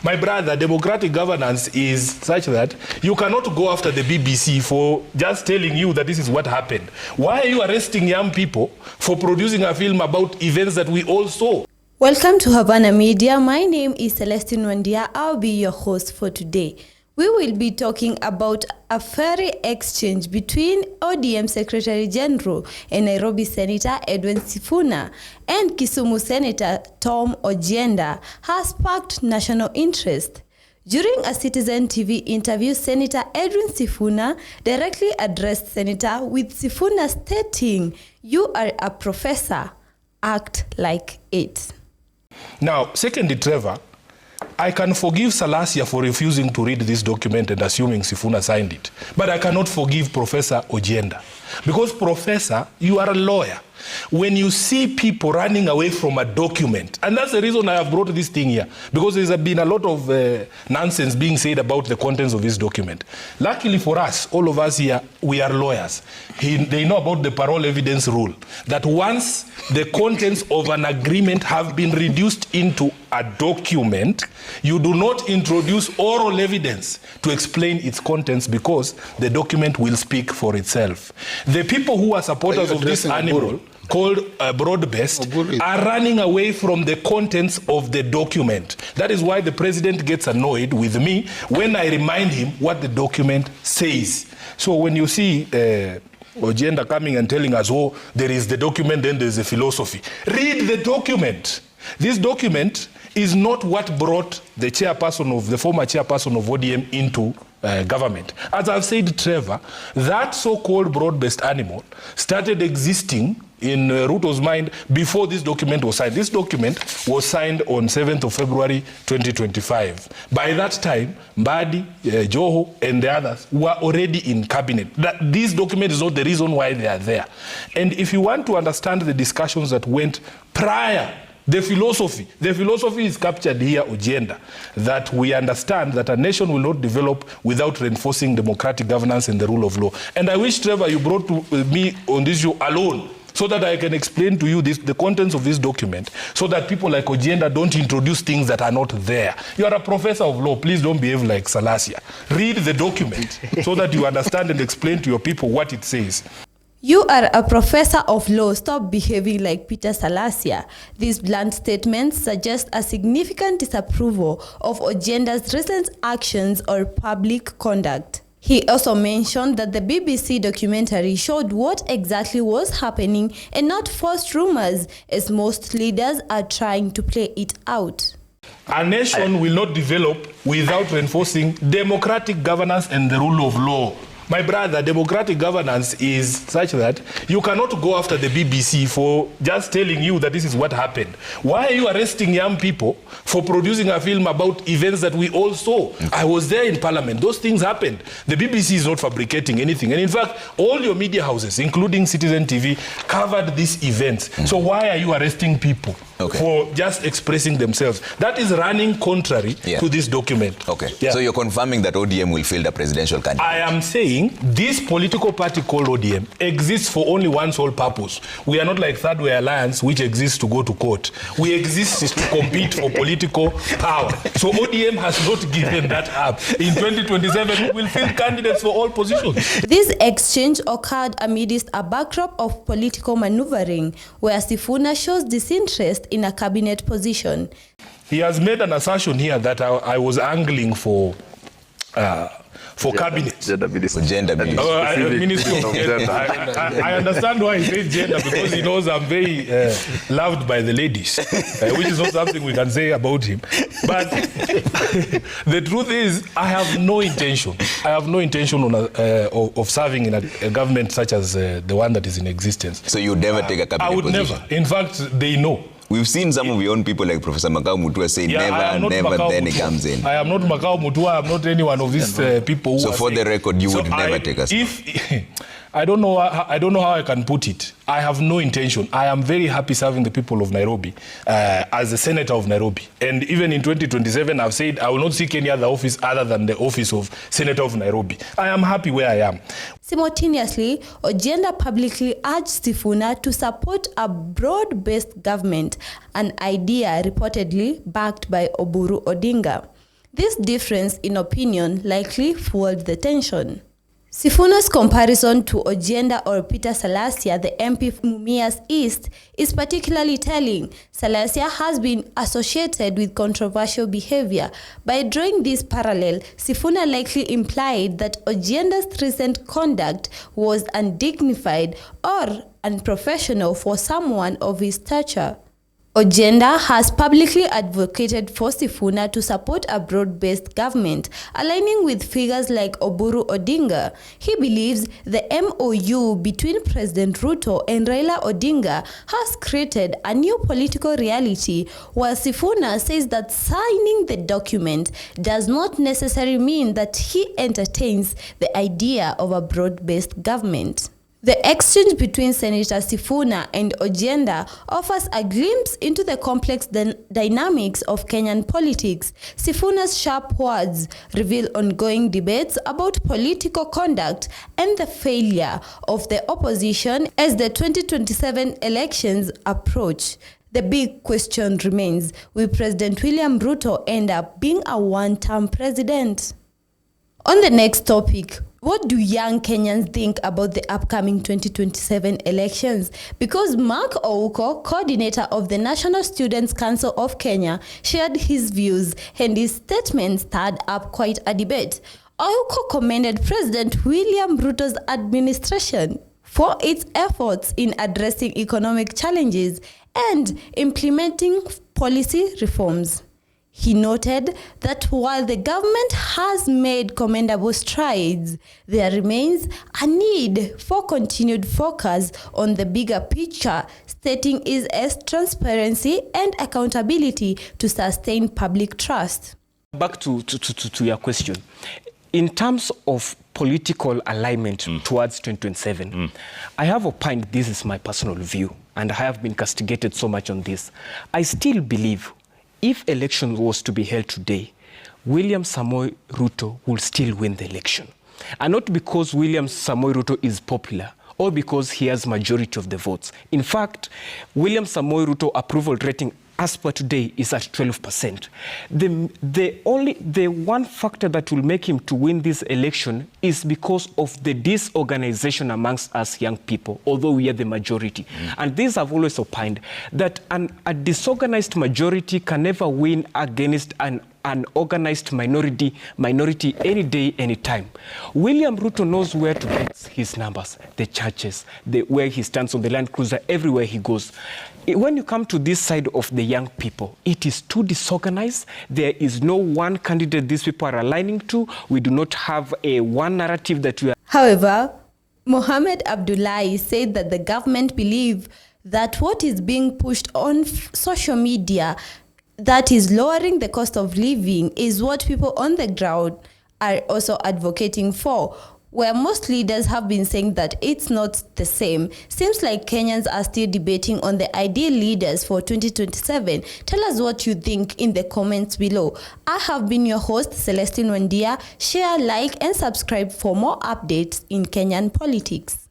My brother, democratic governance is such that you cannot go after the BBC for just telling you that this is what happened. Why are you arresting young people for producing a film about events that we all saw? Welcome to Havana Media. My name is Celestine Wandia. I'll be your host for today. We will be talking about a fiery exchange between ODM Secretary General and Nairobi Senator Edwin Sifuna and Kisumu Senator Tom Ojienda has sparked national interest. During a Citizen TV interview, Senator Edwin Sifuna directly addressed Senator, with Sifuna stating, "You are a professor, act like it." Now, secondly, Trevor, I can forgive Salasia for refusing to read this document and assuming Sifuna signed it. But I cannot forgive Professor Ogenda. Because, Professor, you are a lawyer. When you see people running away from a document, and that's the reason I have brought this thing here, because there's been a lot of nonsense being said about the contents of this document. Luckily for us, all of us here, we are lawyers. They know about the parole evidence rule, that once the contents of an agreement have been reduced into a document, you do not introduce oral evidence to explain its contents because the document will speak for itself. The people who are supporters of this animal, called broad-based, are running away from the contents of the document. That is why the president gets annoyed with me when I remind him what the document says. So when you see Ogenda coming and telling us, oh, there is the document, then there's a philosophy. Read the document. This document is not what brought the former chairperson of ODM into government. As I've said, Trevor, that so-called broad-based animal started existing in Ruto's mind before this document was signed. This document was signed on 7th of February 2025. By that time, Mbadi, Joho, and the others were already in cabinet. This document is not the reason why they are there. And if you want to understand the discussions that went prior, the philosophy is captured here, Ogenda, that we understand that a nation will not develop without reinforcing democratic governance and the rule of law. And I wish, Trevor, you brought to me on this show alone, so that I can explain to you the contents of this document, so that people like Ogenda don't introduce things that are not there. You are a professor of law. Please don't behave like Salasia. Read the document so that you understand and explain to your people what it says. You are a professor of law. Stop behaving like Peter Salasia. These blunt statements suggest a significant disapproval of Ojenda's recent actions or public conduct. He also mentioned that the BBC documentary showed what exactly was happening and not false rumors, as most leaders are trying to play it out. A nation will not develop without reinforcing democratic governance and the rule of law. My brother, democratic governance is such that you cannot go after the BBC for just telling you that this is what happened. Why are you arresting young people for producing a film about events that we all saw? I was there in Parliament. Those things happened. The BBC is not fabricating anything. And in fact, all your media houses, including Citizen TV, covered these events. So why are you arresting people for just expressing themselves? That is running contrary to this document. Okay. So you're confirming that ODM will field a presidential candidate? I am saying this political party called ODM exists for only one sole purpose. We are not like Third Way Alliance, which exists to go to court. We exist to compete for political power. So ODM has not given that up. In 2027, we will field candidates for all positions. This exchange occurred amidst a backdrop of political maneuvering, where Sifuna shows disinterest in a cabinet position. He has made an assertion here that I was angling for cabinet. Gender Ministry of Gender. I understand why he says gender, because he knows I'm very loved by the ladies, which is not something we can say about him. But the truth is, I have no intention. Of serving in a government such as the one that is in existence. So you would never take a cabinet position? I would never. In fact, they know. We've seen some of your own people like Professor Makau Mutua say never, then he comes in. I am not Makau Mutua. I'm not any one of these people who So for the record, you would never take us. I don't know how I can put it. I have no intention. I am very happy serving the people of Nairobi as a senator of Nairobi. And even in 2027, I've said I will not seek any other office other than the office of Senator of Nairobi. I am happy where I am. Simultaneously, Ogenda publicly urged Sifuna to support a broad-based government, an idea reportedly backed by Oburu Odinga. This difference in opinion likely fueled the tension. Sifuna's comparison to Ogenda or Peter Salasia, the MP Mumias East, is particularly telling. Salasia has been associated with controversial behavior. By drawing this parallel, Sifuna likely implied that Ojenda's recent conduct was undignified or unprofessional for someone of his stature. Ogenda has publicly advocated for Sifuna to support a broad-based government, aligning with figures like Oburu Odinga. He believes the MOU between President Ruto and Raila Odinga has created a new political reality, while Sifuna says that signing the document does not necessarily mean that he entertains the idea of a broad-based government. The exchange between Senator Sifuna and Ogenda offers a glimpse into the complex dynamics of Kenyan politics. Sifuna's sharp words reveal ongoing debates about political conduct and the failure of the opposition as the 2027 elections approach. The big question remains, will President William Ruto end up being a one-term president? On the next topic, what do young Kenyans think about the upcoming 2027 elections? Because Mark Ouko, coordinator of the National Students' Council of Kenya, shared his views, and his statement stirred up quite a debate. Ouko commended President William Ruto's administration for its efforts in addressing economic challenges and implementing policy reforms. He noted that while the government has made commendable strides, there remains a need for continued focus on the bigger picture, stating is as transparency and accountability to sustain public trust. Back to your question. In terms of political alignment towards 2027, I have opined, this is my personal view, and I have been castigated so much on this. I still believe if election was to be held today, William Samoei Ruto will still win the election. And not because William Samoei Ruto is popular or because he has majority of the votes. In fact, William Samoei Ruto approval rating as per today is at 12%. The one factor that will make him to win this election is because of the disorganization amongst us young people, although we are the majority. And these have always opined that a disorganized majority can never win against an organized minority any day, any time. William Ruto knows where to get his numbers, the churches, where he stands on the Land Cruiser, everywhere he goes. When you come to this side of the young people, it is too disorganized. There is no one candidate these people are aligning to. We do not have a one narrative that we are. However, Mohamed Abdullahi said that the government believe that what is being pushed on social media, that is lowering the cost of living, is what people on the ground are also advocating for, where most leaders have been saying that it's not the same. Seems like Kenyans are still debating on the ideal leaders for 2027. Tell us what you think in the comments below. I have been your host, Celestine Wendia. Share, like, and subscribe for more updates in Kenyan politics.